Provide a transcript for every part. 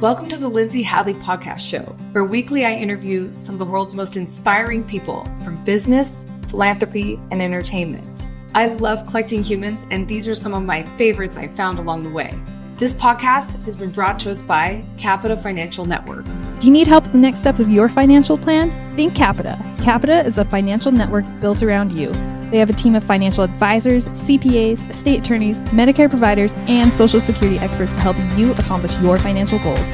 Welcome to the Lindsay Hadley Podcast Show, where weekly I interview some of the world's most inspiring people from business, philanthropy, and entertainment. I love collecting humans, and these are some of my favorites I found along the way. This podcast has been brought to us by Capita Financial Network. Do you need help with the next steps of your financial plan? Think Capita. Capita is a financial network built around you. They have a team of financial advisors, CPAs, estate attorneys, Medicare providers, and Social Security experts to help you accomplish your financial goals.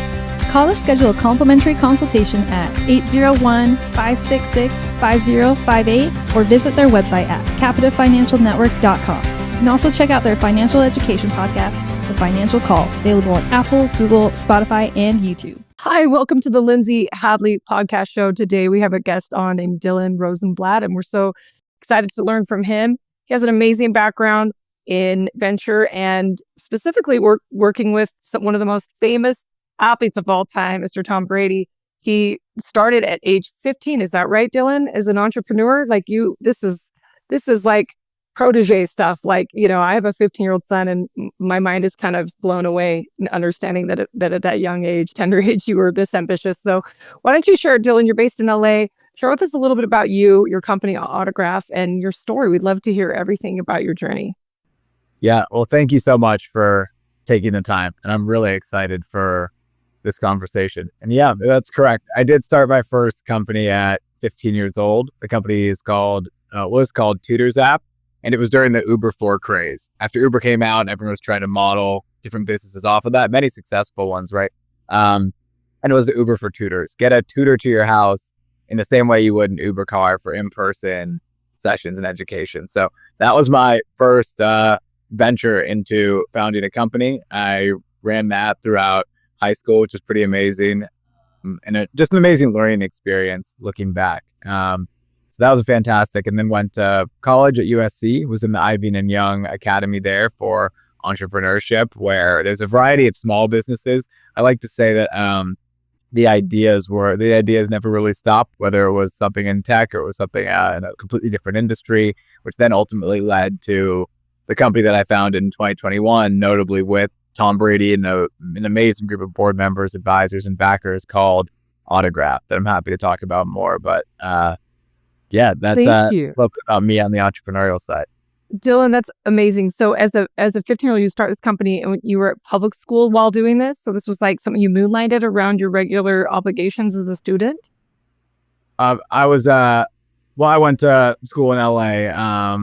Call or schedule a complimentary consultation at 801-566-5058 or visit their website at capitafinancialnetwork.com. You can also check out their financial education podcast, The Financial Call, available on Apple, Google, Spotify, and YouTube. Hi, welcome to the Lindsay Hadley Podcast Show. Today we have a guest on named Dillon Rosenblatt, and we're so excited to learn from him. He has an amazing background in venture and specifically working with one of the most famous athletes of all time, Mr. Tom Brady. He started at age 15. Is that right, Dillon? As an entrepreneur, like you, this is like protege stuff. Like, you know, I have a 15-year-old son, and my mind is kind of blown away in understanding that at that young age, tender age, you were this ambitious. So why don't you share, Dillon? You're based in LA. Share with us a little bit about you, your company, Autograph, and your story. We'd love to hear everything about your journey. Yeah, well, thank you so much for taking the time. And I'm really excited for this conversation. And yeah, that's correct. I did start my first company at 15 years old. The company is was called Tutors App. And it was during the Uber 4 craze. After Uber came out and everyone was trying to model different businesses off of that, many successful ones, right? And it was the Uber for tutors. Get a tutor to your house in the same way you would an Uber car for in-person sessions and education. So that was my first venture into founding a company. I ran that throughout high school, which was pretty amazing. And just an amazing learning experience looking back. So that was fantastic. And then went to college at USC, was in the Ivy and Young Academy there for entrepreneurship, where there's a variety of small businesses. I like to say that the ideas never really stopped, whether it was something in tech or it was something in a completely different industry, which then ultimately led to the company that I founded in 2021, notably with Tom Brady and an amazing group of board members, advisors, and backers called Autograph that I'm happy to talk about more. But yeah, that's a little bit about me on the entrepreneurial side. Dillon, that's amazing. So as a 15-year-old, you start this company and you were at public school while doing this. So this was like something you moonlighted around your regular obligations as a student? I went to school in LA. I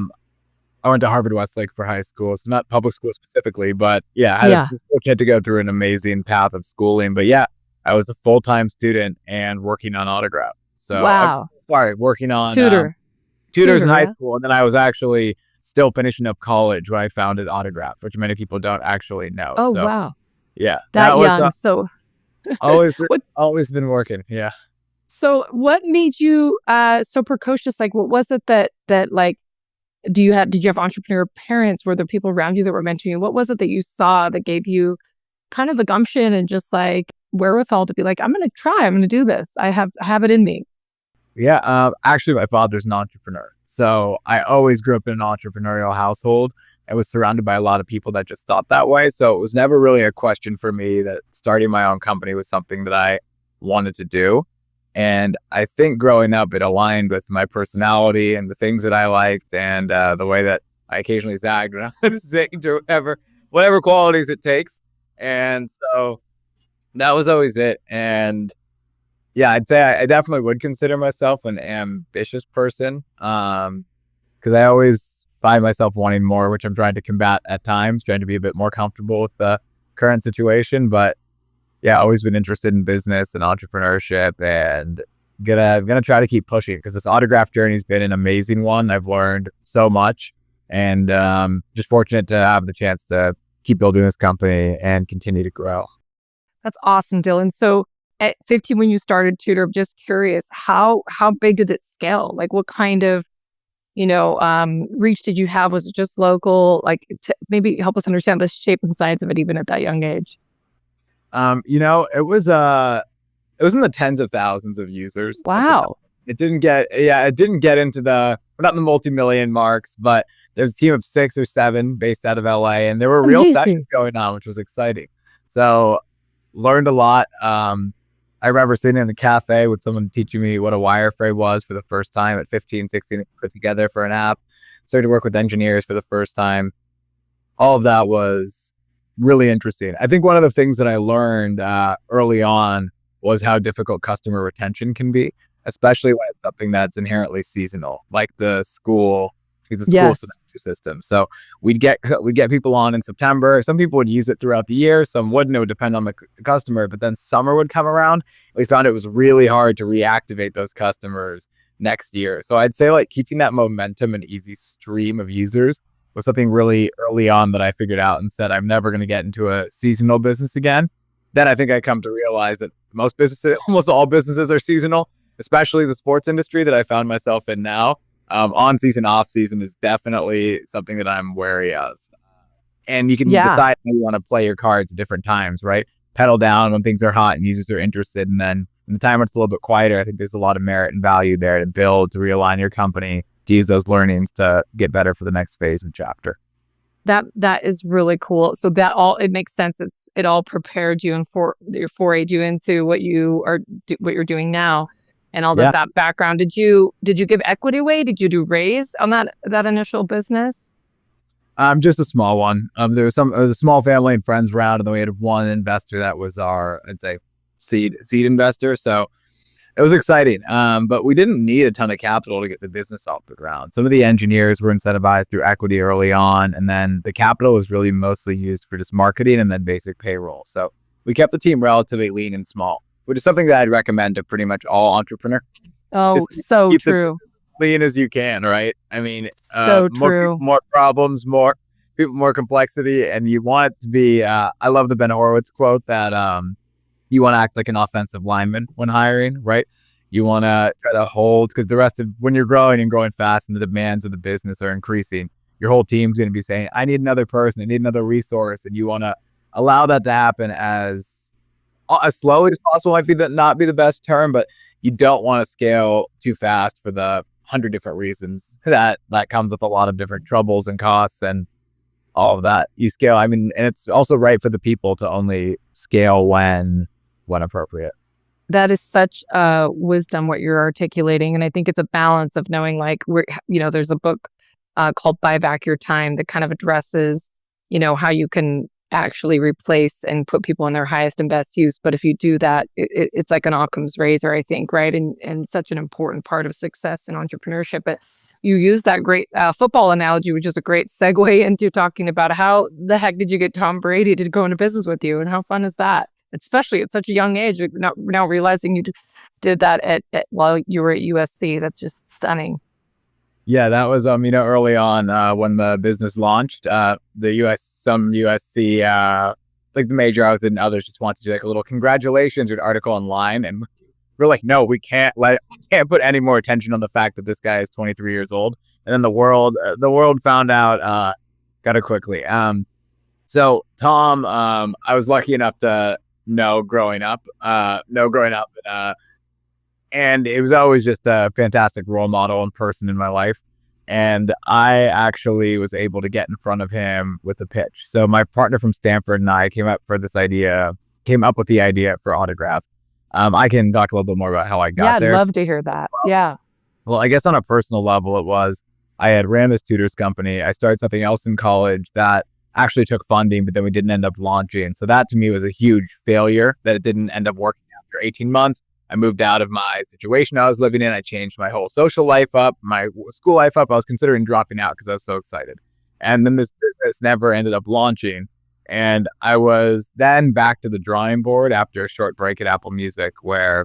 went to Harvard Westlake for high school. So not public school specifically, but yeah, I was fortunate to go through an amazing path of schooling. But yeah, I was a full-time student and working on Autograph. So wow. Working on tutors in high school. And then I was actually still finishing up college when I founded Autograph, which many people don't actually know. Oh, so, wow. Yeah. That young. So always been working. Yeah. So what made you so precocious? Like, what was it that like, did you have entrepreneur parents? Were there people around you that were mentoring you? What was it that you saw that gave you kind of the gumption and just like wherewithal to be like, I'm going to do this. I have it in me. Yeah, actually, my father's an entrepreneur. So I always grew up in an entrepreneurial household. I was surrounded by a lot of people that just thought that way. So it was never really a question for me that starting my own company was something that I wanted to do. And I think growing up, it aligned with my personality and the things that I liked and the way that I occasionally zagged when I was saying to whatever qualities it takes. And so that was always it. And yeah, I'd say I definitely would consider myself an ambitious person because I always find myself wanting more, which I'm trying to combat at times, trying to be a bit more comfortable with the current situation. But yeah, always been interested in business and entrepreneurship and gonna try to keep pushing because this Autograph journey has been an amazing one. I've learned so much and just fortunate to have the chance to keep building this company and continue to grow. That's awesome, Dillon. So at 15, when you started Tutor, I'm just curious, how big did it scale? Like what kind of, reach did you have? Was it just local? Like maybe help us understand the shape and size of it even at that young age. It was in the tens of thousands of users. Wow. It didn't get into we're not in the multi-million marks, but there's a team of 6 or 7 based out of LA and there were real sessions going on, which was exciting. So learned a lot. I remember sitting in a cafe with someone teaching me what a wireframe was for the first time at 15, 16, put together for an app. Started to work with engineers for the first time. All of that was really interesting. I think one of the things that I learned early on was how difficult customer retention can be, especially when it's something that's inherently seasonal, like the school Yes. semester system. So we'd get people on in September. Some people would use it throughout the year. Some wouldn't. It would depend on the customer. But then summer would come around. We found it was really hard to reactivate those customers next year. So I'd say like keeping that momentum and easy stream of users was something really early on that I figured out and said, I'm never going to get into a seasonal business again. Then I think I come to realize that most businesses, almost all businesses are seasonal, especially the sports industry that I found myself in now. On season, off season is definitely something that I'm wary of. And you can decide how you want to play your cards at different times, right? Pedal down when things are hot and users are interested. And then in the time when it's a little bit quieter, I think there's a lot of merit and value there to build, to realign your company, to use those learnings to get better for the next phase and chapter. That is really cool. So that all, it makes sense. It all prepared you and forayed you into what you're doing now. And all that background. Did you give equity away? Did you do raise on that initial business? Just a small one. There was a small family and friends round, and then we had one investor that was our, I'd say, seed investor. So it was exciting. But we didn't need a ton of capital to get the business off the ground. Some of the engineers were incentivized through equity early on, and then the capital was really mostly used for just marketing and then basic payroll. So we kept the team relatively lean and small, which is something that I'd recommend to pretty much all entrepreneurs. Oh, so true. Lean as you can, right? I mean, so true. More problems, more people, more complexity, and you want it to be. I love the Ben Horowitz quote that you want to act like an offensive lineman when hiring, right? You want to try to hold, because the rest of when you're growing and growing fast, and the demands of the business are increasing, your whole team's going to be saying, "I need another person, I need another resource," and you want to allow that to happen as slowly as possible. Might not be the best term, but you don't want to scale too fast for the 100 different reasons that comes with a lot of different troubles and costs and all of that. You scale. I mean, and it's also right for the people to only scale when appropriate. That is such wisdom what you're articulating, and I think it's a balance of knowing there's a book called Buy Back Your Time that kind of addresses how you can actually replace and put people in their highest and best use. But if you do that, it's like an Occam's razor, I think, right? And such an important part of success in entrepreneurship. But you use that great football analogy, which is a great segue into talking about how the heck did you get Tom Brady to go into business with you, and how fun is that? Especially at such a young age, now realizing you did that while you were at USC. That's just stunning. Yeah, that was early on when the business launched. Some USC like the major I was in, others just wanted to do like a little congratulations or an article online, and we're like, no, we can't put any more attention on the fact that this guy is 23 years old. And then the world found out kind of quickly. So Tom, I was lucky enough to know growing up, and it was always just a fantastic role model and person in my life. And I actually was able to get in front of him with a pitch. So my partner from Stanford and I came up with the idea for Autograph. I can talk a little bit more about how I got there. Yeah, I'd love to hear that. Yeah. Well, I guess on a personal level, I had ran this tutors company. I started something else in college that actually took funding, but then we didn't end up launching. So that to me was a huge failure that it didn't end up working after 18 months. I moved out of my situation I was living in. I changed my whole social life up, my school life up. I was considering dropping out because I was so excited. And then this business never ended up launching. And I was then back to the drawing board after a short break at Apple Music, where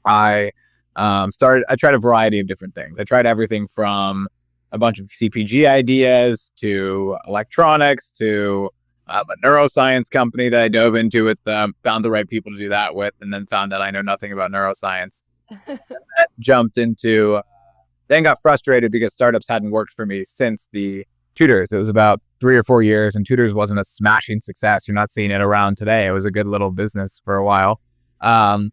I tried a variety of different things. I tried everything from a bunch of CPG ideas to electronics to a neuroscience company that I dove into with found the right people to do that with, and then found out I know nothing about neuroscience. Then got frustrated because startups hadn't worked for me since the tutors. It was about 3 or 4 years, and tutors wasn't a smashing success. You're not seeing it around today. It was a good little business for a while. And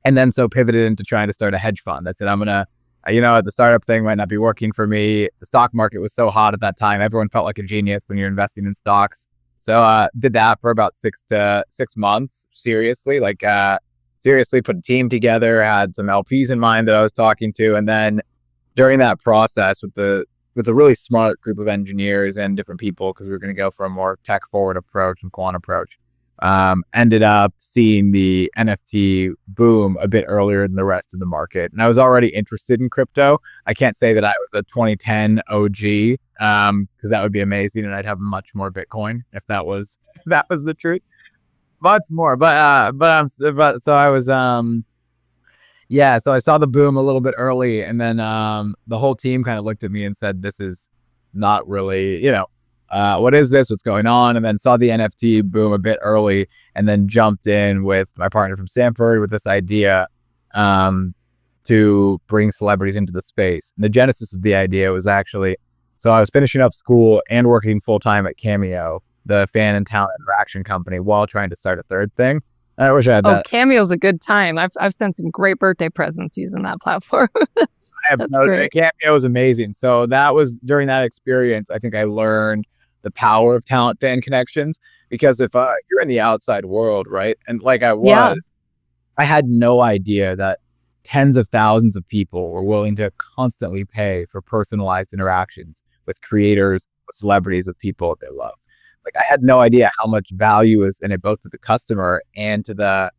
then so pivoted into trying to start a hedge fund. I said, I'm going to, the startup thing might not be working for me. The stock market was so hot at that time. Everyone felt like a genius when you're investing in stocks. So did that for about 6 months. Seriously, seriously put a team together, had some LPs in mind that I was talking to. And then during that process with a really smart group of engineers and different people, because we were going to go for a more tech forward approach and quant approach, ended up seeing the NFT boom a bit earlier than the rest of the market. And I was already interested in crypto. I can't say that I was a 2010 OG, because that would be amazing. And I'd have much more Bitcoin if that was the truth. Much more. So I was, so I saw the boom a little bit early, and then the whole team kind of looked at me and said, this is not really, what is this? What's going on? And then saw the NFT boom a bit early, and then jumped in with my partner from Stanford with this idea to bring celebrities into the space. And the genesis of the idea was actually, so I was finishing up school and working full-time at Cameo, the fan and talent interaction company, while trying to start a third thing. I wish I had that. Oh, Cameo's a good time. I've sent some great birthday presents using that platform. Cameo was amazing. So that was during that experience, I think I learned the power of talent fan connections, because if you're in the outside world, right? And like I was, I had no idea that tens of thousands of people were willing to constantly pay for personalized interactions with creators, with celebrities, with people that they love. Like I had no idea how much value is in it, both to the customer and to the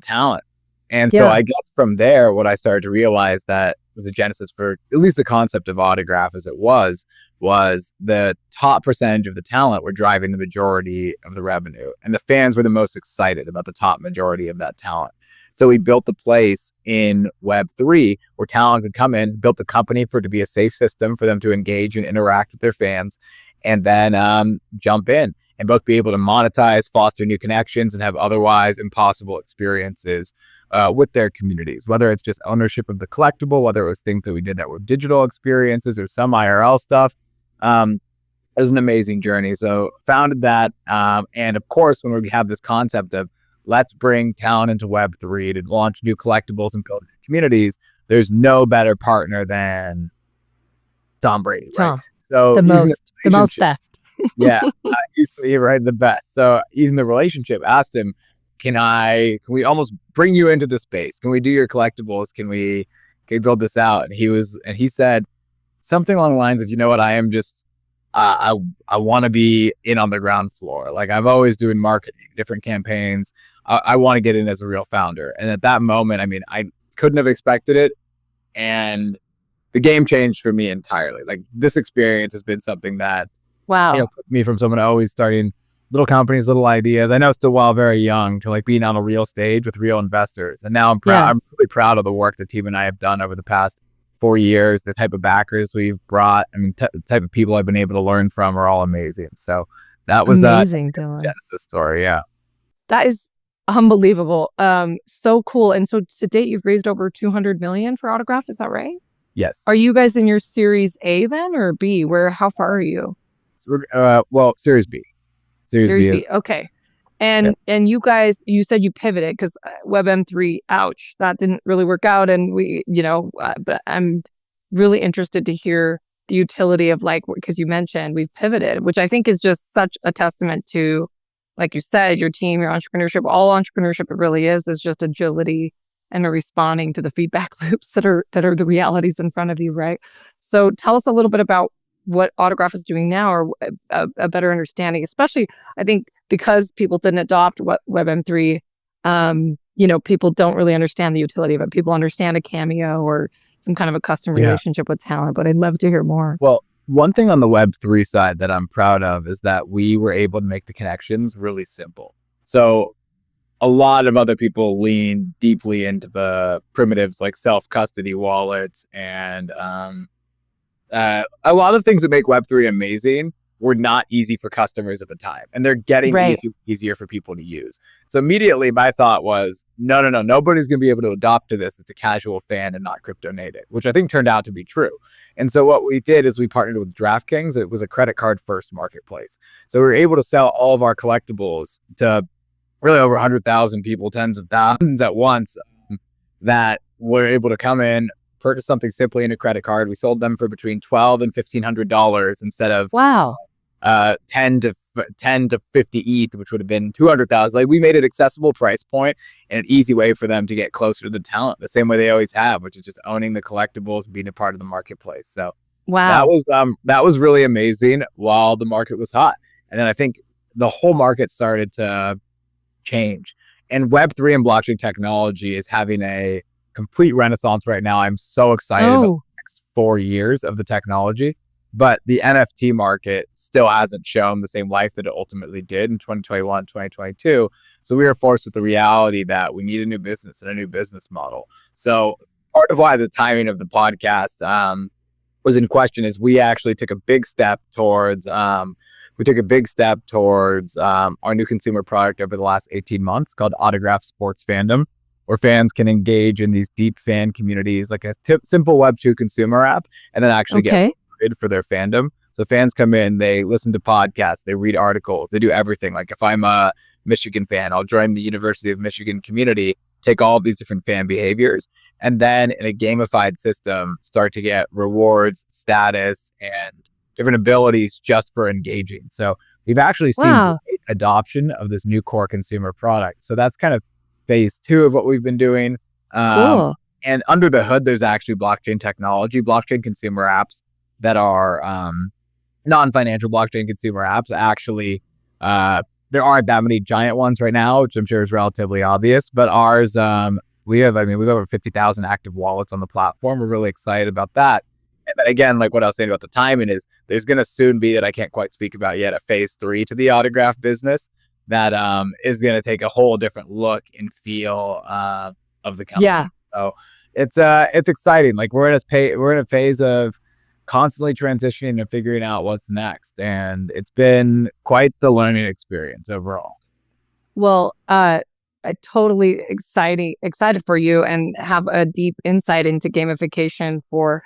talent. And so I guess from there, what I started to realize that was the genesis for at least the concept of autograph as it was the top percentage of the talent were driving the majority of the revenue. And the fans were the most excited about the top majority of that talent. So we built the place in Web3 where talent could come in, built the company for it to be a safe system for them to engage and interact with their fans, and then jump in and both be able to monetize, foster new connections, and have otherwise impossible experiences with their communities, whether it's just ownership of the collectible, whether it was things that we did that were digital experiences or some IRL stuff. It was an amazing journey. So founded that. And of course, when we have this concept of let's bring talent into Web3 to launch new collectibles and build new communities, there's no better partner than Tom Brady. Right? So the most best. He's right, the best. So using the relationship, asked him, can we almost bring you into the space? Can we do your collectibles? Can we build this out? And he said something along the lines of, you know what, I am just, I want to be in on the ground floor. Like I've always doing marketing, different campaigns. I want to get in as a real founder. And at that moment, I mean, I couldn't have expected it. And the game changed for me entirely. Like this experience has been something that, took me from someone always starting little companies, little ideas. I know still while very young to like being on a real stage with real investors. And now I'm proud. I'm really proud of the work the team and I have done over the past 4 years. The type of backers we've brought, I mean, the type of people I've been able to learn from are all amazing. So that was amazing, Dillon. Genesis story. Yeah. That is unbelievable. So cool. And so to date, you've raised over 200 million for Autograph. Is that right? Yes. Are you guys in your Series A then or B? How far are you? So Series B. Series B. Okay. And you guys, you said you pivoted because WebM3, ouch, that didn't really work out. And but I'm really interested to hear the utility of because you mentioned we've pivoted, which I think is just such a testament to, like you said, your team, your entrepreneurship. All entrepreneurship it really is just agility and responding to the feedback loops that are the realities in front of you, right? So tell us a little bit about what Autograph is doing now, or a better understanding, especially I think because people didn't adopt WebM3, people don't really understand the utility of it. People understand a Cameo or some kind of a custom relationship with talent, but I'd love to hear more. Well, one thing on the Web3 side that I'm proud of is that we were able to make the connections really simple. So a lot of other people lean deeply into the primitives like self-custody wallets and a lot of things that make Web3 amazing were not easy for customers at the time. And they're getting easier for people to use. So immediately my thought was, no, nobody's going to be able to adopt to this. It's a casual fan and not crypto native, which I think turned out to be true. And so what we did is we partnered with DraftKings. It was a credit card first marketplace. So we were able to sell all of our collectibles to really over 100,000 people, tens of thousands at once, that were able to come in, purchase something simply in a credit card. We sold them for between $1,200 and $1,500 instead of $10 to 10 to 50 ETH, which would have been 200,000. Like, we made it accessible price point and an easy way for them to get closer to the talent, the same way they always have, which is just owning the collectibles and being a part of the marketplace. So Wow. that was really amazing while the market was hot. And then I think the whole market started to change. And Web3 and blockchain technology is having a complete renaissance right now. I'm so excited about the next 4 years of the technology. But the NFT market still hasn't shown the same life that it ultimately did in 2021, 2022. So we were forced with the reality that we need a new business and a new business model. So part of why the timing of the podcast was in question is we actually took a big step towards our new consumer product over the last 18 months called Autograph Sports Fandom, where fans can engage in these deep fan communities, like a simple Web2 consumer app, and then actually get for their fandom. So fans come in, they listen to podcasts, they read articles, they do everything. Like if I'm a Michigan fan, I'll join the University of Michigan community, take all of these different fan behaviors, and then in a gamified system, start to get rewards, status, and different abilities just for engaging. So we've actually seen great adoption of this new core consumer product. So that's kind of phase 2 of what we've been doing. Cool. And under the hood, there's actually blockchain technology, blockchain consumer apps that are non-financial blockchain consumer apps. Actually, there aren't that many giant ones right now, which I'm sure is relatively obvious. But ours, we've over 50,000 active wallets on the platform. We're really excited about that. And then again, like what I was saying about the timing is there's going to soon be, that I can't quite speak about yet, a phase 3 to the autograph business that is going to take a whole different look and feel of the company. Yeah. So it's exciting. Like we're in a phase of constantly transitioning and figuring out what's next. And it's been quite the learning experience overall. Well, I totally excited for you and have a deep insight into gamification for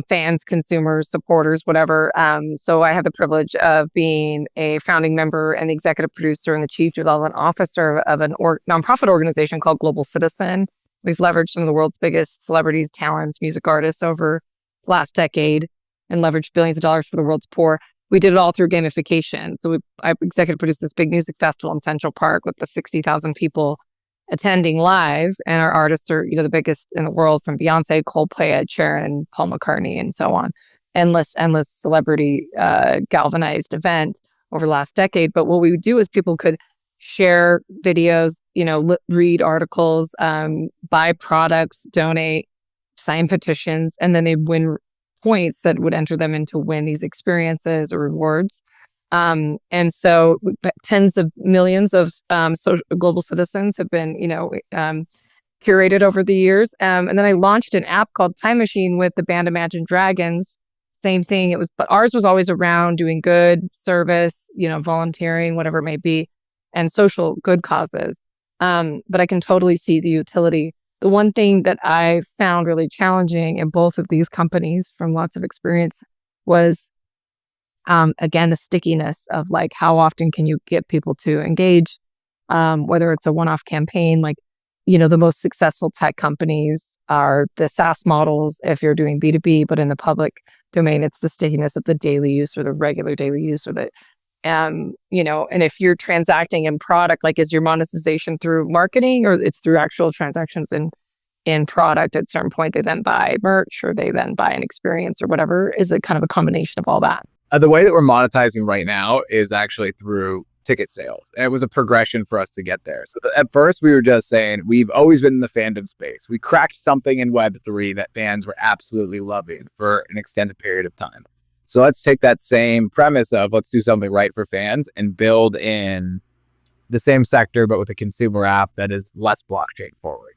fans, consumers, supporters, whatever. So I have the privilege of being a founding member and the executive producer and the chief development officer of an nonprofit organization called Global Citizen. We've leveraged some of the world's biggest celebrities, talents, music artists over last decade and leveraged billions of dollars for the world's poor. We did it all through gamification. So I executive produced this big music festival in Central Park with the 60,000 people attending live. And our artists are, the biggest in the world, from Beyonce, Coldplay, Ed Sheeran, Paul McCartney, and so on. Endless celebrity galvanized event over the last decade. But what we would do is people could share videos, read articles, buy products, donate, sign petitions, and then they'd win points that would enter them into win these experiences or rewards. And so tens of millions of global citizens have been, curated over the years. And then I launched an app called Time Machine with the band Imagine Dragons. Same thing. But ours was always around doing good service, volunteering, whatever it may be, and social good causes. But I can totally see the utility. The one thing that I found really challenging in both of these companies from lots of experience was, again, the stickiness of like, how often can you get people to engage, whether it's a one-off campaign, like, the most successful tech companies are the SaaS models if you're doing B2B, but in the public domain, it's the stickiness of the daily use or the regular daily use or the, and if you're transacting in product, like, is your monetization through marketing or it's through actual transactions in product? At a certain point, they then buy merch or they then buy an experience or whatever. Is it kind of a combination of all that? The way that we're monetizing right now is actually through ticket sales. And it was a progression for us to get there. So at first we were just saying, we've always been in the fandom space. We cracked something in Web3 that fans were absolutely loving for an extended period of time. So let's take that same premise of let's do something right for fans and build in the same sector, but with a consumer app that is less blockchain forward.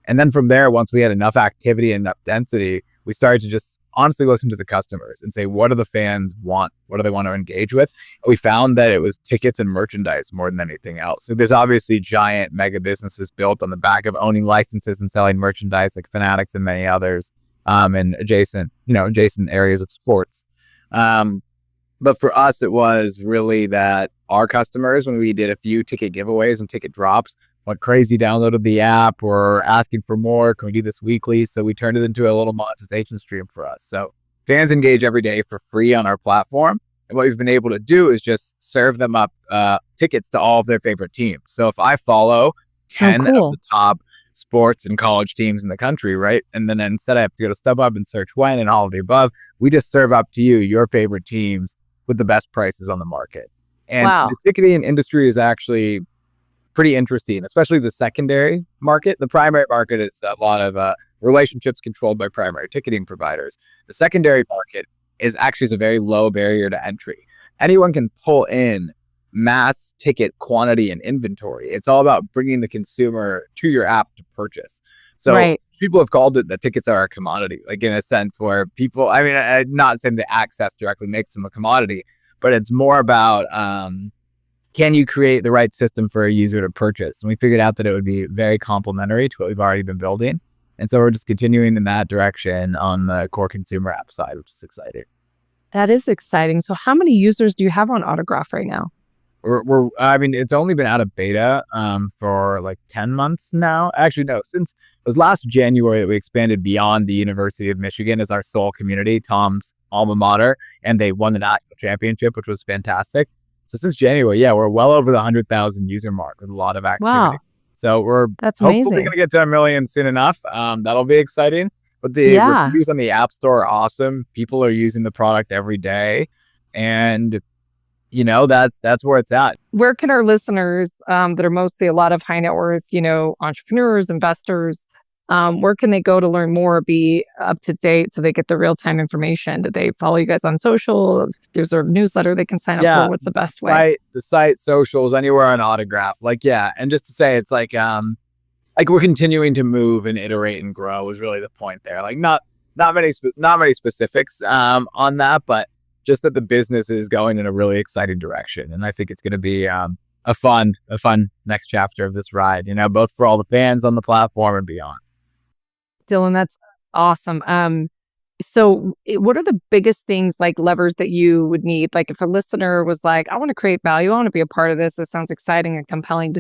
And then from there, once we had enough activity and enough density, we started to just honestly listen to the customers and say, what do the fans want? What do they want to engage with? And we found that it was tickets and merchandise more than anything else. So there's obviously giant mega businesses built on the back of owning licenses and selling merchandise, like Fanatics and many others, and adjacent areas of sports. But for us, it was really that our customers, when we did a few ticket giveaways and ticket drops, went crazy, downloaded the app, were asking for more. Can we do this weekly? So we turned it into a little monetization stream for us. So fans engage every day for free on our platform. And what we've been able to do is just serve them up tickets to all of their favorite teams. So if I follow 10 of the top sports and college teams in the country, right? And then instead I have to go to StubHub and search when and all of the above, we just serve up to you your favorite teams with the best prices on the market. And the ticketing industry is actually pretty interesting, especially the secondary market. The primary market is a lot of relationships controlled by primary ticketing providers. The secondary market is a very low barrier to entry. Anyone can pull in mass ticket quantity and inventory. It's all about bringing the consumer to your app to purchase. So people have called it that tickets are a commodity, like in a sense where people, I mean, I'm not saying the access directly makes them a commodity, but it's more about, can you create the right system for a user to purchase? And we figured out that it would be very complementary to what we've already been building. And so we're just continuing in that direction on the core consumer app side, which is exciting. That is exciting. So how many users do you have on Autograph right now? I mean, it's only been out of beta for like 10 months now. Actually, no, since it was last January that we expanded beyond the University of Michigan as our sole community, Tom's alma mater, and they won the national championship, which was fantastic. So since January, we're well over the 100,000 user mark with a lot of activity. Wow. So that's hopefully going to get to 1 million soon enough. That'll be exciting. But the reviews on the App Store are awesome. People are using the product every day. And, you know, that's where it's at. Where can our listeners that are mostly a lot of high net worth, you know, entrepreneurs, investors, where can they go to learn more, be up to date so they get the real-time information? Do they follow you guys on social? There's a newsletter they can sign up for. What's the best way? The site, socials, anywhere on Autograph. And just to say, it's like we're continuing to move and iterate and grow was really the point there. Like not many specifics on that, but just that the business is going in a really exciting direction. And I think it's going to be a fun next chapter of this ride, you know, both for all the fans on the platform and beyond. Dillon, that's awesome. So what are the biggest things, like levers that you would need? Like if a listener was like, I want to create value, I want to be a part of this. This sounds exciting and compelling.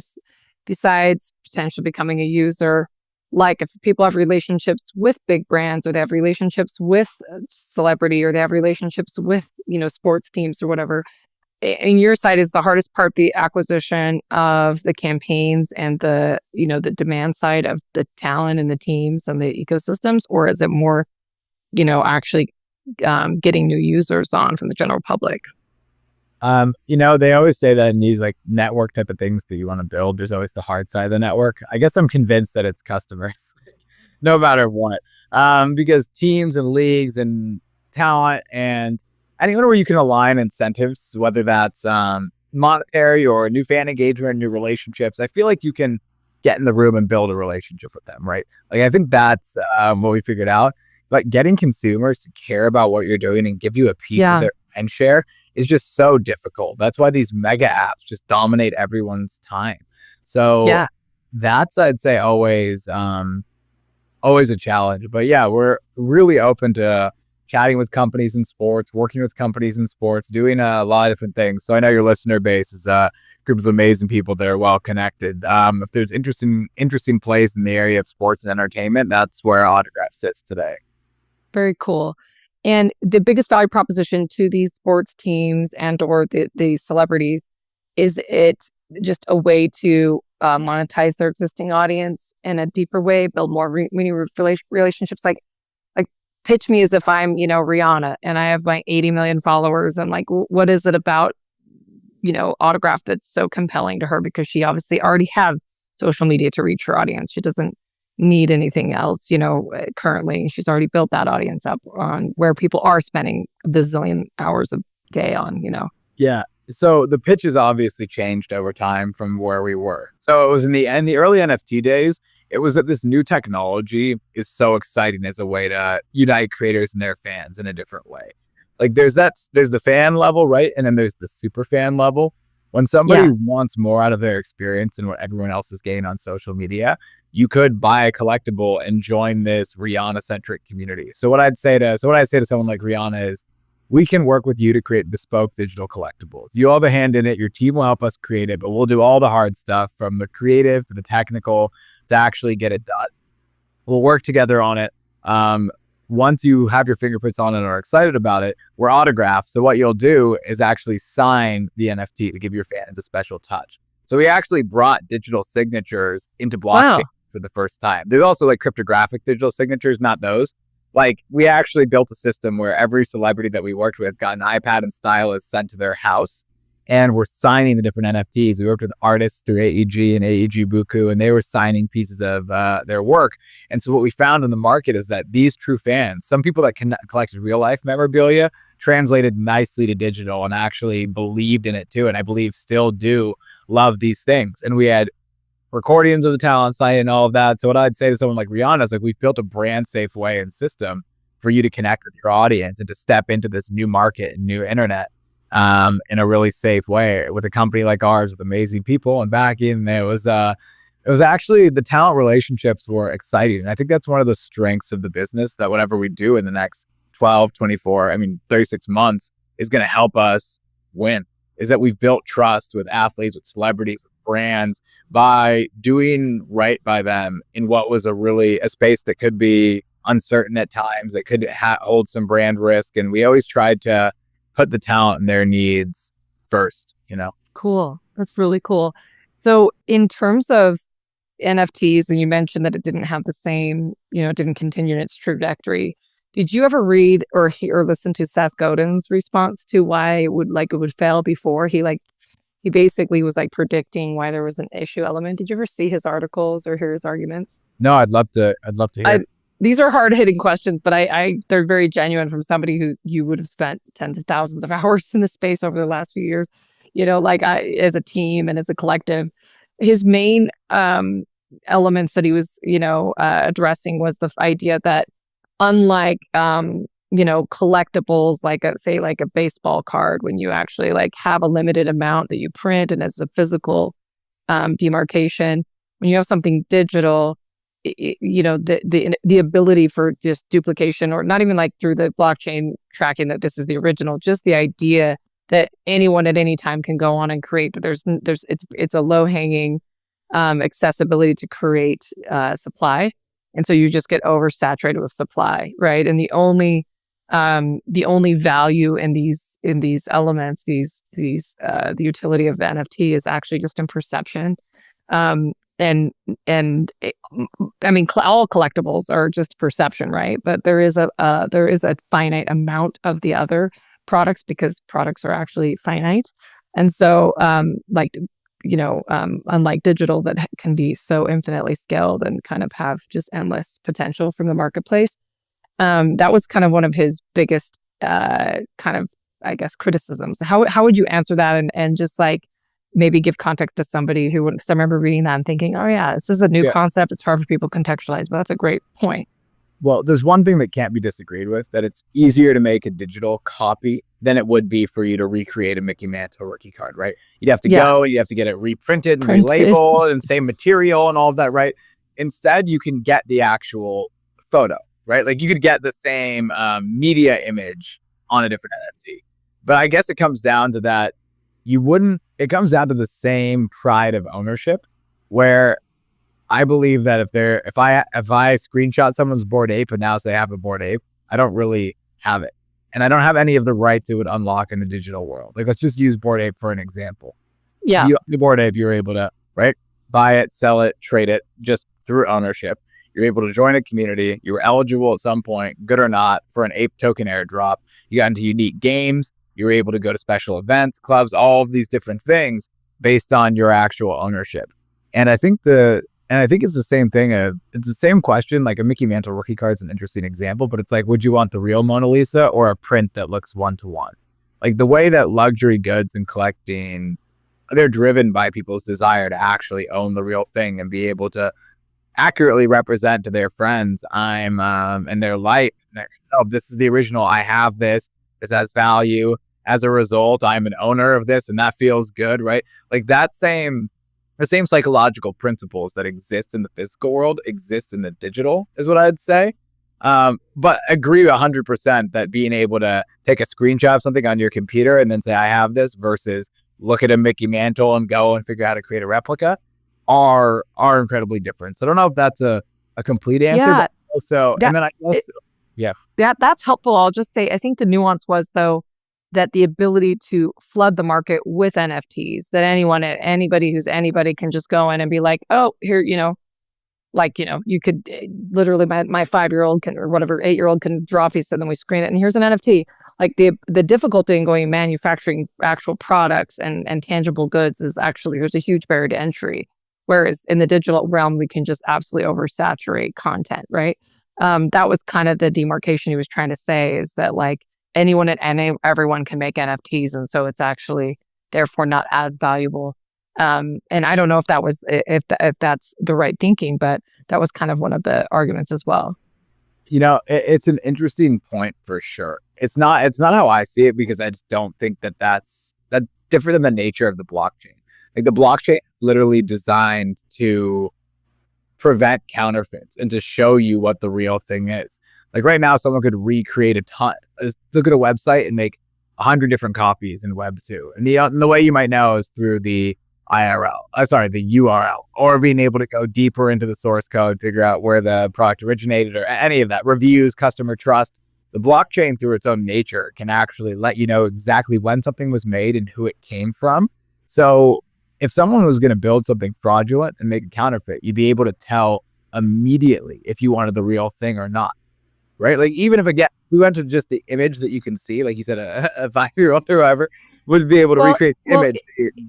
Besides potentially becoming a user, like if people have relationships with big brands, or they have relationships with celebrity, or they have relationships with, you know, sports teams or whatever. In your side, is the hardest part the acquisition of the campaigns and the, you know, the demand side of the talent and the teams and the ecosystems? Or is it more, you know, actually getting new users on from the general public? You know, they always say that in these like network type of things that you want to build, there's always the hard side of the network. I guess I'm convinced that it's customers, no matter what, because teams and leagues and talent and anyone where you can align incentives, whether that's monetary or new fan engagement, new relationships, I feel like you can get in the room and build a relationship with them, right? Like I think that's what we figured out. Like getting consumers to care about what you're doing and give you a piece of their mind share is just so difficult. That's why these mega apps just dominate everyone's time. So that's, I'd say, always a challenge. But we're really open to chatting with companies in sports, working with companies in sports, doing a lot of different things. So I know your listener base is a group of amazing people that are well connected. If there's interesting plays in the area of sports and entertainment, that's where Autograph sits today. Very cool. And the biggest value proposition to these sports teams and or the celebrities, is it just a way to monetize their existing audience in a deeper way, build more relationships? Like pitch me as if I'm, you know, Rihanna and I have like 80 million followers, and like, what is it about, you know, Autograph that's so compelling to her? Because she obviously already has social media to reach her audience. She doesn't need anything else, you know, currently. She's already built that audience up on where people are spending a bazillion hours a day on, you know. Yeah. So the pitch has obviously changed over time from where we were. So it was in the early NFT days, it was that this new technology is so exciting as a way to unite creators and their fans in a different way. Like there's the fan level, right? And then there's the super fan level. When somebody wants more out of their experience than what everyone else is getting on social media, you could buy a collectible and join this Rihanna-centric community. So what I'd say to someone like Rihanna is, we can work with you to create bespoke digital collectibles. You have a hand in it. Your team will help us create it, but we'll do all the hard stuff, from the creative to the technical, to actually get it done. We'll work together on it. once you have your fingerprints on it and are excited about it, we're autographed. So what you'll do is actually sign the NFT to give your fans a special touch. So we actually brought digital signatures into blockchain for the first time. There's also like cryptographic digital signatures, not those. Like we actually built a system where every celebrity that we worked with got an iPad and stylus sent to their house, and we're signing the different NFTs. We worked with artists through AEG and AEG Buku, and they were signing pieces of their work. And so what we found in the market is that these true fans, some people that collected real life memorabilia, translated nicely to digital and actually believed in it too. And I believe still do love these things. And we had recordings of the talent site and all of that. So what I'd say to someone like Rihanna is like, we've built a brand safe way and system for you to connect with your audience and to step into this new market and new internet in a really safe way with a company like ours with amazing people and backing. It was actually, the talent relationships were exciting. And I think that's one of the strengths of the business, that whatever we do in the next 12, 24, 36 months is going to help us win, is that we've built trust with athletes, with celebrities, with brands by doing right by them in what was a space that could be uncertain at times, that could hold some brand risk. And we always tried to put the talent and their needs first, Cool. That's really cool. So in terms of NFTs, and you mentioned that it didn't have the same, it didn't continue in its trajectory. Did you ever read or hear or listen to Seth Godin's response to why it would fail before? He basically was like predicting why there was an issue element. Did you ever see his articles or hear his arguments? No, I'd love to hear. These are hard hitting questions, but they're very genuine from somebody who you would have spent tens of thousands of hours in the space over the last few years, as a team and as a collective. His main elements that he was, addressing was the idea that unlike, collectibles, like a baseball card, when you actually have a limited amount that you print and as a physical demarcation, when you have something digital, the ability for just duplication, or not even through the blockchain tracking that this is the original, just the idea that anyone at any time can go on and create. It's a low hanging accessibility to create supply, and so you just get oversaturated with supply, right? And the only value in these elements, the utility of the NFT is actually just in perception. All collectibles are just perception, right? But there is a finite amount of the other products, because products are actually finite. And so, unlike digital that can be so infinitely scaled and kind of have just endless potential from the marketplace, that was kind of one of his biggest criticisms. How would you answer that and just maybe give context to somebody who wouldn't? Because I remember reading that and thinking, oh yeah, this is a new concept. It's hard for people to contextualize, but that's a great point. Well, there's one thing that can't be disagreed with, that it's easier to make a digital copy than it would be for you to recreate a Mickey Mantle rookie card, right? You'd have to go and you have to get it reprinted and relabeled and same material and all of that, right? Instead, you can get the actual photo, right? Like you could get the same media image on a different NFT. But I guess it comes down to that. It comes down to the same pride of ownership, where I believe that if I screenshot someone's Bored Ape and now say I have a Bored Ape, I don't really have it. And I don't have any of the rights it would unlock in the digital world. Let's just use Bored Ape for an example. Yeah. You have the Bored Ape, you're able to, right, buy it, sell it, trade it just through ownership. You're able to join a community. You were eligible at some point, good or not, for an ape token airdrop. You got into unique games. You were able to go to special events, clubs, all of these different things based on your actual ownership. And I think it's the same thing. It's the same question. Like a Mickey Mantle rookie card is an interesting example, but it's like, would you want the real Mona Lisa or a print that looks one-to-one? Like the way that luxury goods and collecting, they're driven by people's desire to actually own the real thing and be able to accurately represent to their friends, I'm in their life. Oh, this is the original. I have this. This has value. As a result, I'm an owner of this, and that feels good, right? Like the same psychological principles that exist in the physical world exist in the digital, is what I'd say. But agree 100% that being able to take a screenshot of something on your computer and then say, I have this, versus look at a Mickey Mantle and go and figure out how to create a replica are incredibly different. So I don't know if that's a complete answer. Yeah. But also, Yeah. That's helpful. I'll just say, I think the nuance was, though, that the ability to flood the market with NFTs, that anybody who's anybody can just go in and be like, oh, here, you could literally, my 5-year-old can, or whatever, 8-year-old can draw a piece and then we screen it and here's an NFT. Like the difficulty in going and manufacturing actual products and tangible goods is actually, there's a huge barrier to entry. Whereas in the digital realm, we can just absolutely oversaturate content, right? That was kind of the demarcation he was trying to say, is that like everyone can make NFTs. And so it's actually therefore not as valuable. And I don't know if that was, if that's the right thinking, but that was kind of one of the arguments as well. It's an interesting point for sure. It's not how I see it, because I just don't think that's different than the nature of the blockchain. Like the blockchain is literally designed to prevent counterfeits and to show you what the real thing is. Like right now, someone could recreate a ton. Look at a website and make 100 different copies in Web2. And the way you might know is through the URL, or being able to go deeper into the source code, figure out where the product originated or any of that, reviews, customer trust. The blockchain, through its own nature, can actually let you know exactly when something was made and who it came from. So if someone was going to build something fraudulent and make a counterfeit, you'd be able to tell immediately if you wanted the real thing or not, right? Like even if we went to just the image that you can see, like you said, a 5-year-old or whoever would be able to recreate the image.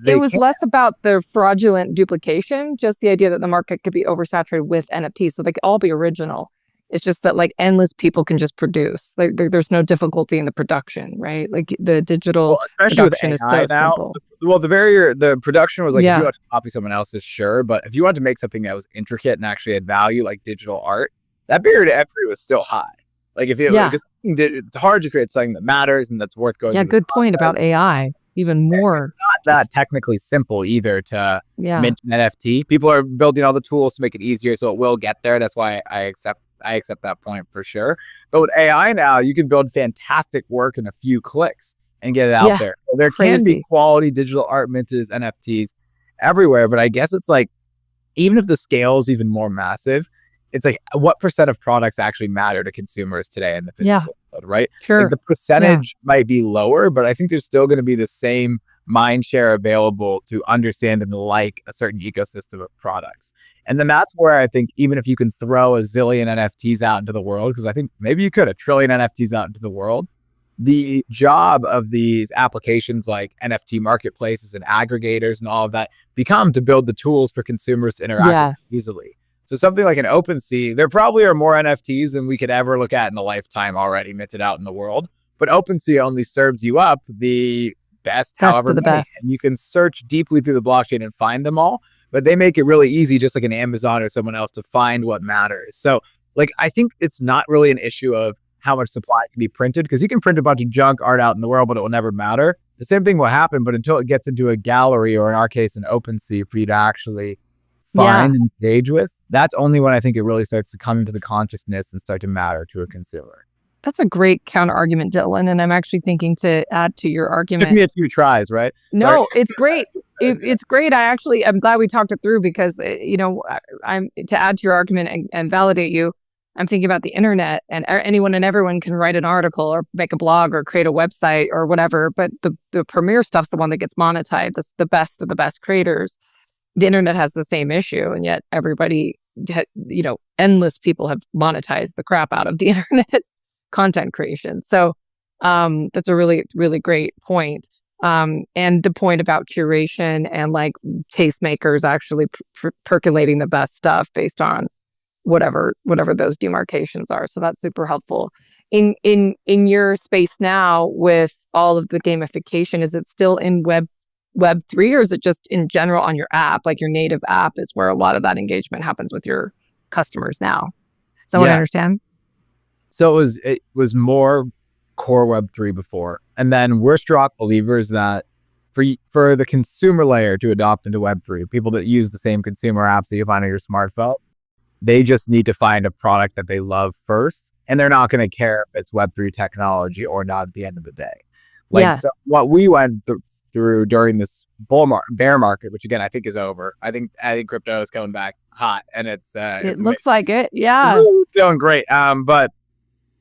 It was less about the fraudulent duplication, just the idea that the market could be oversaturated with NFTs, so they could all be original. It's just that like endless people can just produce. Like there's no difficulty in the production, right? Like the digital production is so simple. Well, the production was like, if you want to copy someone else's, sure. But if you want to make something that was intricate and actually had value, like digital art, that barrier to entry was still high. Like it's hard to create something that matters and that's worth going. Yeah, good point about AI. Even more. It's not that technically simple either to mint an NFT. People are building all the tools to make it easier, so it will get there. That's why I accept that point for sure. But with AI now, you can build fantastic work in a few clicks and get it out there. So there can be quality digital art minted NFTs everywhere, but I guess it's like, even if the scale is even more massive, it's like, what percent of products actually matter to consumers today in the physical world, right? Sure. Like the percentage might be lower, but I think there's still going to be the same mind share available to understand and like a certain ecosystem of products. And then that's where I think, even if you can throw a zillion NFTs out into the world, because I think maybe you could, 1 trillion NFTs out into the world, the job of these applications like NFT marketplaces and aggregators and all of that become to build the tools for consumers to interact with easily. So something like an OpenSea, there probably are more NFTs than we could ever look at in a lifetime already minted out in the world. But OpenSea only serves you up the best, however many. Best. And you can search deeply through the blockchain and find them all. But they make it really easy, just like an Amazon or someone else, to find what matters. So like, I think it's not really an issue of how much supply can be printed, because you can print a bunch of junk art out in the world, but it will never matter. The same thing will happen, but until it gets into a gallery, or in our case, an OpenSea, for you to actually find and engage with, that's only when I think it really starts to come into the consciousness and start to matter to a consumer. That's a great counter argument, Dillon. And I'm actually thinking to add to your argument. It took me a few tries, right? No, it's great. It's great. I'm glad we talked it through, because, I'm to add to your argument and validate you. I'm thinking about the internet, and anyone and everyone can write an article or make a blog or create a website or whatever. But the premier stuff's the one that gets monetized. That's the best of the best creators. The internet has the same issue, and yet everybody, endless people have monetized the crap out of the internet's content creation. So that's a really, really great point. And the point about curation and like tastemakers actually percolating the best stuff based on whatever those demarcations are. So that's super helpful. In your space now with all of the gamification, is it still in Web3, or is it just in general on your app? Like your native app is where a lot of that engagement happens with your customers now. Someone understand? So it was more core Web3 before. And then we're strong believers that for the consumer layer to adopt into Web3, people that use the same consumer apps that you find on your smartphone, they just need to find a product that they love first. And they're not going to care if it's Web3 technology or not at the end of the day. So what we went through during this bear market, which again, I think is over. I think crypto is coming back hot, and it looks like it. Yeah. It's doing great. But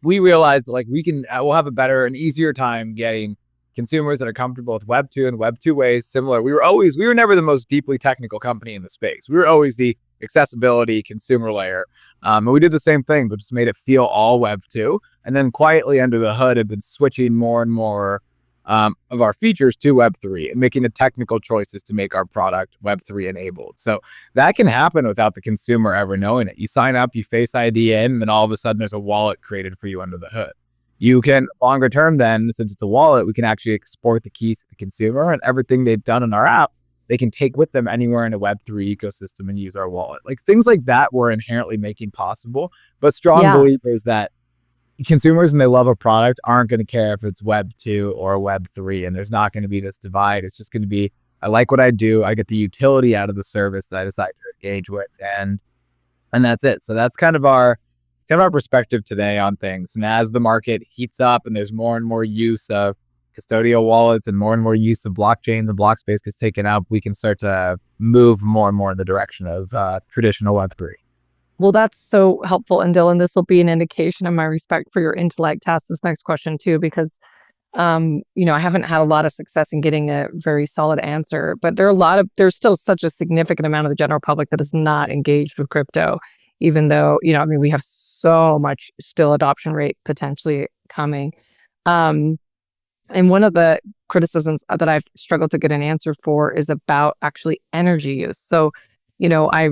we realized that like we'll have a better and easier time getting consumers that are comfortable with Web 2 and Web 2 ways. Similar, we were never the most deeply technical company in the space. We were always the accessibility consumer layer. And we did the same thing, but just made it feel all Web 2. And then quietly under the hood have been switching more and more of our features to Web 3 and making the technical choices to make our product Web 3 enabled. So that can happen without the consumer ever knowing it. You sign up, you Face ID in, and then all of a sudden there's a wallet created for you under the hood. You can, longer term then, since it's a wallet, we can actually export the keys to the consumer, and everything they've done in our app, they can take with them anywhere in a Web3 ecosystem and use our wallet. Like things like that we're inherently making possible, but strong believers that consumers, and they love a product, aren't going to care if it's Web 2 or Web 3, and there's not going to be this divide. It's just going to be, I like what I do, I get the utility out of the service that I decide to engage with, and that's it. So that's kind of our perspective today on things. And as the market heats up and there's more and more use of custodial wallets and more use of blockchain, the block space gets taken up, we can start to move more and more in the direction of traditional Web3. Well, that's so helpful. And Dillon, this will be an indication of my respect for your intellect to ask this next question too, because I haven't had a lot of success in getting a very solid answer, but there's still such a significant amount of the general public that is not engaged with crypto, even though, we have so much still adoption rate potentially coming. And one of the criticisms that I've struggled to get an answer for is about actually energy use. So, I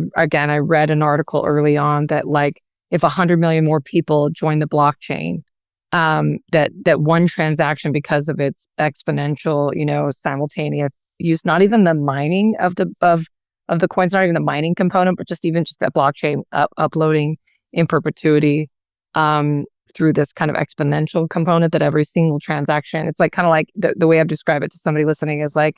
read an article early on that like if 100 million more people join the blockchain, that one transaction, because of its exponential, simultaneous use, not even the mining of the coins, not even the mining component, but just that blockchain uploading in perpetuity through this kind of exponential component, that every single transaction, it's like kind of like the way I've described it to somebody listening is like,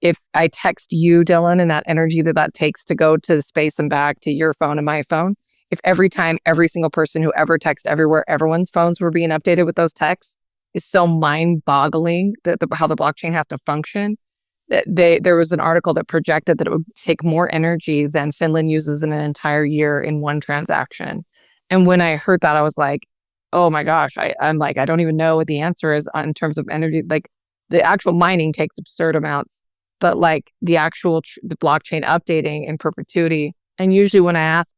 if I text you, Dillon, and that energy that takes to go to space and back to your phone and my phone, if every time every single person who ever texts everywhere, everyone's phones were being updated with those texts, is so mind-boggling how the blockchain has to function. There was an article that projected that it would take more energy than Finland uses in an entire year in one transaction. And when I heard that, I was like, oh my gosh, I'm like, I don't even know what the answer is in terms of energy. Like the actual mining takes absurd amounts, but like the actual the blockchain updating in perpetuity. And usually when I ask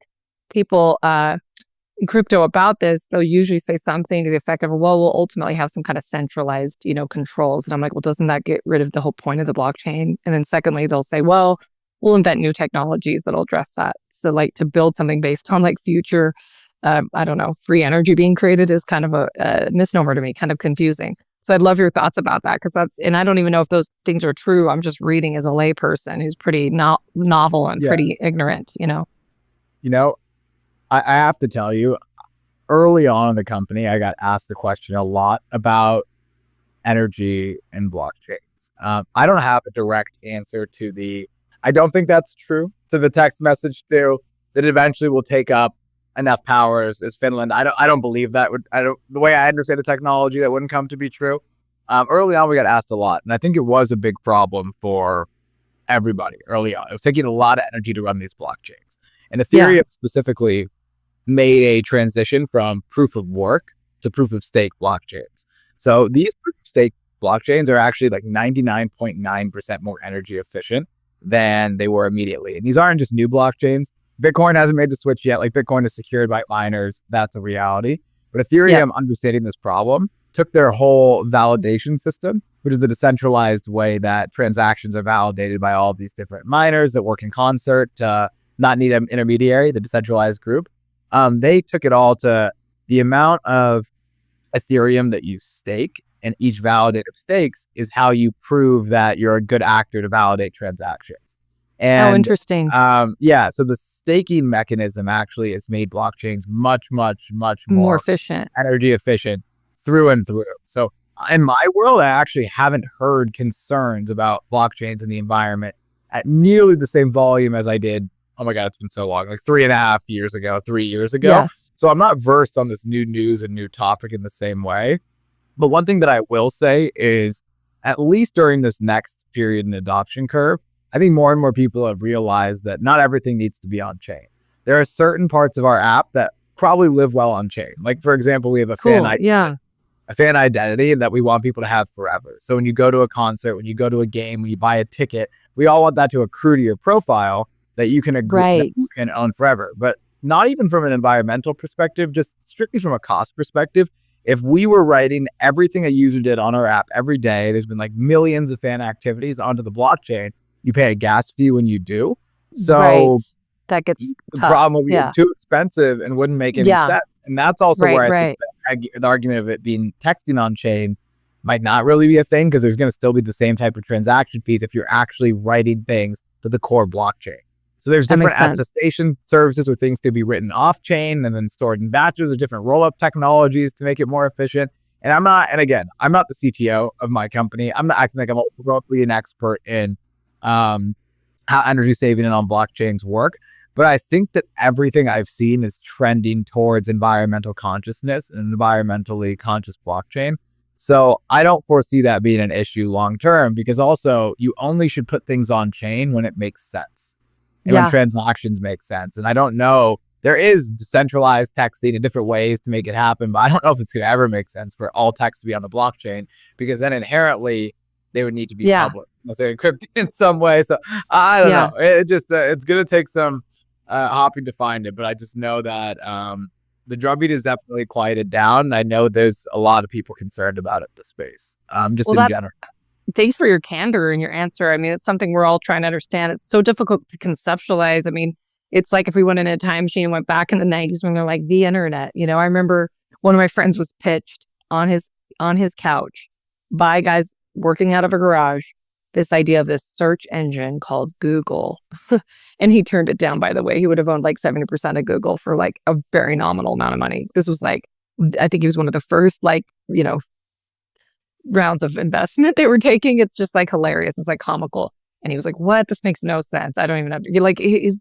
people in crypto about this, they'll usually say something to the effect of, well, we'll ultimately have some kind of centralized, controls. And I'm like, well, doesn't that get rid of the whole point of the blockchain? And then secondly, they'll say, well, we'll invent new technologies that'll address that. So like to build something based on like future, free energy being created is kind of a misnomer to me, kind of confusing. So I'd love your thoughts about that, and I don't even know if those things are true. I'm just reading as a layperson who's pretty novel and pretty ignorant, I have to tell you, early on in the company, I got asked the question a lot about energy and blockchains. I don't have a direct answer to I don't think that's true, to the text message too, that eventually will take up enough power as Finland. I don't believe that the way I understand the technology, that wouldn't come to be true. Early on, we got asked a lot, and I think it was a big problem for everybody early on. It was taking a lot of energy to run these blockchains, and Ethereum specifically made a transition from proof of work to proof of stake blockchains. So these proof of stake blockchains are actually like 99.9% more energy efficient than they were immediately. And these aren't just new blockchains. Bitcoin hasn't made the switch yet. Like Bitcoin is secured by miners. That's a reality. But Ethereum, understanding this problem, took their whole validation system, which is the decentralized way that transactions are validated by all of these different miners that work in concert to not need an intermediary, the decentralized group. They took it all to the amount of Ethereum that you stake, and each validator stakes is how you prove that you're a good actor to validate transactions. And, interesting. So the staking mechanism actually has made blockchains much, much, much more efficient, energy efficient through and through. So in my world, I actually haven't heard concerns about blockchains in the environment at nearly the same volume as I did. Oh my God, it's been so long, like 3.5 years ago, 3 years ago. Yes. So I'm not versed on this new news and new topic in the same way. But one thing that I will say is, at least during this next period in adoption curve, I think more and more people have realized that not everything needs to be on chain. There are certain parts of our app that probably live well on chain. Like, for example, we have a fan identity that we want people to have forever. So when you go to a concert, when you go to a game, when you buy a ticket, we all want that to accrue to your profile that you can agree that you can own forever. But not even from an environmental perspective, just strictly from a cost perspective. If we were writing everything a user did on our app every day, there's been like millions of fan activities onto the blockchain. You pay a gas fee when you do. So that gets the tough. problem would be too expensive and wouldn't make any sense. And that's also where I think the argument of it being texting on chain might not really be a thing, because there's going to still be the same type of transaction fees if you're actually writing things to the core blockchain. So there's different attestation services where things could be written off chain and then stored in batches. There's different roll up technologies to make it more efficient. And I'm not the CTO of my company. I'm not acting like I'm overtly an expert in how energy saving and on blockchains work. But I think that everything I've seen is trending towards environmental consciousness and environmentally conscious blockchain. So I don't foresee that being an issue long term, because also you only should put things on chain when it makes sense. And when transactions make sense. And I don't know, there is decentralized texting in different ways to make it happen, but I don't know if it's going to ever make sense for all text to be on the blockchain, because then inherently they would need to be public unless they're encrypted in some way. So I don't know. It just, it's going to take some hopping to find it. But I just know that the drumbeat is definitely quieted down. I know there's a lot of people concerned about it, the space, just in general. Thanks for your candor and your answer. I mean, it's something we're all trying to understand. It's so difficult to conceptualize. I mean, it's like if we went in a time machine and went back in the 90s when they're like the internet. You know, I remember one of my friends was pitched on his couch by guys working out of a garage, this idea of this search engine called Google. And he turned it down, by the way. He would have owned like 70% of Google for like a very nominal amount of money. This was like, I think he was one of the first, like, you know, rounds of investment they were taking. It's just like hilarious. It's like comical. And he was like, what? This makes no sense. I don't even have to, like, it's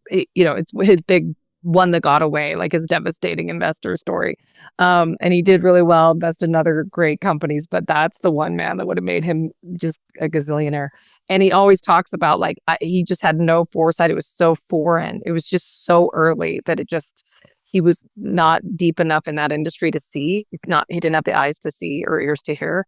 his big one that got away, like his devastating investor story. And he did really well, invested in other great companies, but that's the one, man, that would have made him just a gazillionaire. And he always talks about like, he just had no foresight. It was so foreign. It was just so early that he was not deep enough in that industry to see, he didn't have the eyes to see or ears to hear.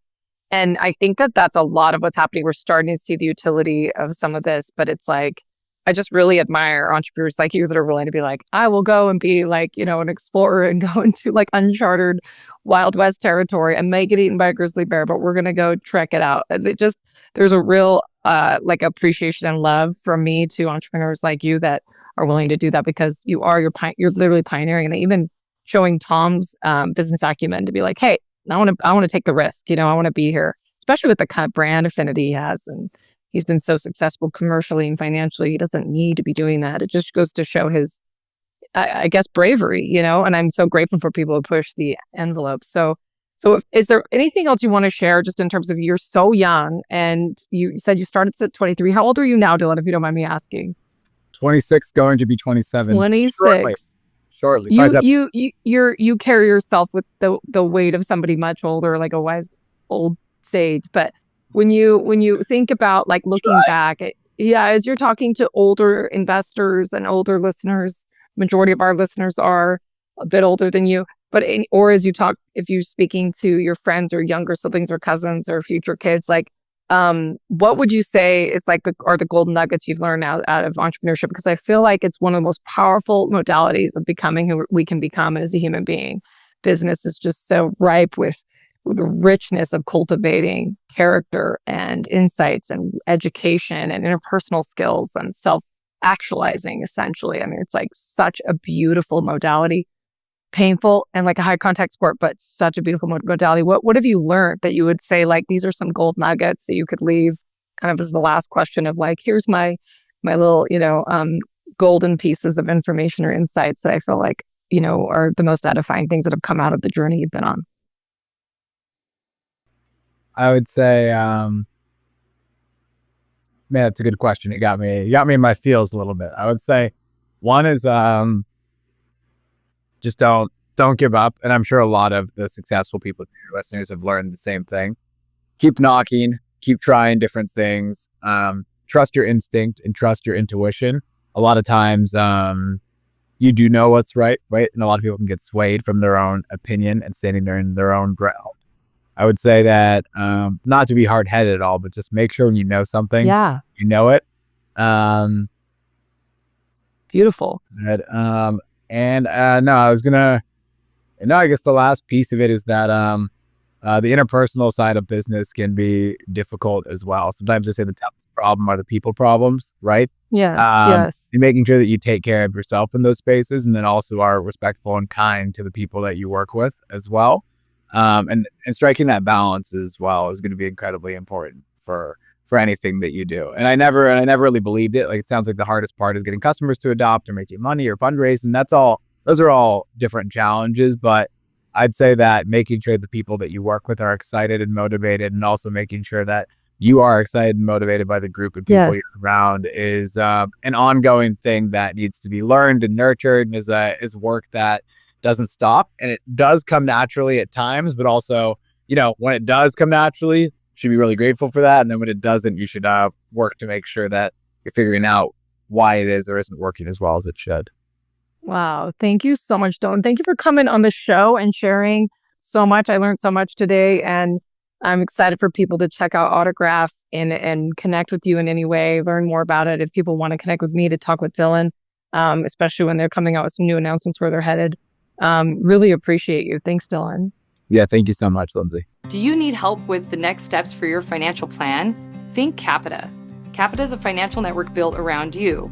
And I think that that's a lot of what's happening. We're starting to see the utility of some of this, but it's like, I just really admire entrepreneurs like you that are willing to be like, I will go and be like, you know, an explorer and go into like uncharted Wild West territory and may get eaten by a grizzly bear, but we're going to go trek it out. There's a real like appreciation and love from me to entrepreneurs like you that are willing to do that, because you're literally pioneering, and even showing Tom's business acumen to be like, hey, I want to take the risk. You know, I want to be here, especially with the kind of brand affinity he has. And he's been so successful commercially and financially. He doesn't need to be doing that. It just goes to show his, I guess, bravery, you know, and I'm so grateful for people who push the envelope. So is there anything else you want to share, just in terms of, you're so young and you said you started at 23. How old are you now, Dillon, if you don't mind me asking? 26, going to be 27. 26. Shortly. You carry yourself with the weight of somebody much older, like a wise old sage. But when you think about like looking back, as you're talking to older investors and older listeners, majority of our listeners are a bit older than you. But or as you talk, if you're speaking to your friends or younger siblings or cousins or future kids, like, what would you say is like are the golden nuggets you've learned out of entrepreneurship? Because I feel like it's one of the most powerful modalities of becoming who we can become as a human being. Business is just so ripe with the richness of cultivating character and insights and education and interpersonal skills and self-actualizing, essentially. I mean, it's like such a beautiful modality. Painful and like a high contact sport, but such a beautiful modality. What have you learned that you would say, like, these are some gold nuggets that you could leave kind of as the last question of like, here's my little, you know, golden pieces of information or insights that I feel like, you know, are the most edifying things that have come out of the journey you've been on? I would say, man, that's a good question. You got me in my feels a little bit. I would say one is, just don't give up. And I'm sure a lot of the successful people, listeners, have learned the same thing. Keep knocking, keep trying different things. Trust your instinct and trust your intuition. A lot of times, you do know what's right? And a lot of people can get swayed from their own opinion and standing there in their own ground. I would say that, not to be hard-headed at all, but just make sure when you know something, you know it. Beautiful. No, I guess the last piece of it is that the interpersonal side of business can be difficult as well. Sometimes they say the toughest problem are the people problems, right? Yes. And making sure that you take care of yourself in those spaces, and then also are respectful and kind to the people that you work with as well. And striking that balance as well is going to be incredibly important for anything that you do. And I never really believed it. Like, it sounds like the hardest part is getting customers to adopt or making money or fundraising. Those are all different challenges, but I'd say that making sure the people that you work with are excited and motivated, and also making sure that you are excited and motivated by the group and people you're around is an ongoing thing that needs to be learned and nurtured, and is work that doesn't stop. And it does come naturally at times, but also, when it does come naturally, you should be really grateful for that. And then when it doesn't, you should work to make sure that you're figuring out why it is or isn't working as well as it should. Wow. Thank you so much, Dillon. Thank you for coming on the show and sharing so much. I learned so much today, and I'm excited for people to check out Autograph and connect with you in any way, learn more about it. If people want to connect with me to talk with Dillon, especially when they're coming out with some new announcements where they're headed. Really appreciate you. Thanks, Dillon. Yeah, thank you so much, Lindsay. Do you need help with the next steps for your financial plan? Think Capita. Capita is a financial network built around you.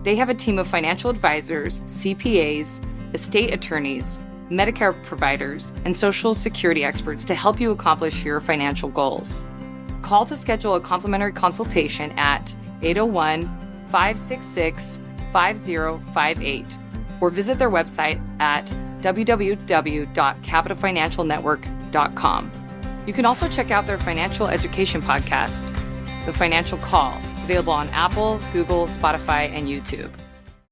They have a team of financial advisors, CPAs, estate attorneys, Medicare providers, and Social Security experts to help you accomplish your financial goals. Call to schedule a complimentary consultation at 801-566-5058 or visit their website at www.capitafinancialnetwork.com. You can also check out their financial education podcast, The Financial Call, available on Apple, Google, Spotify, and YouTube.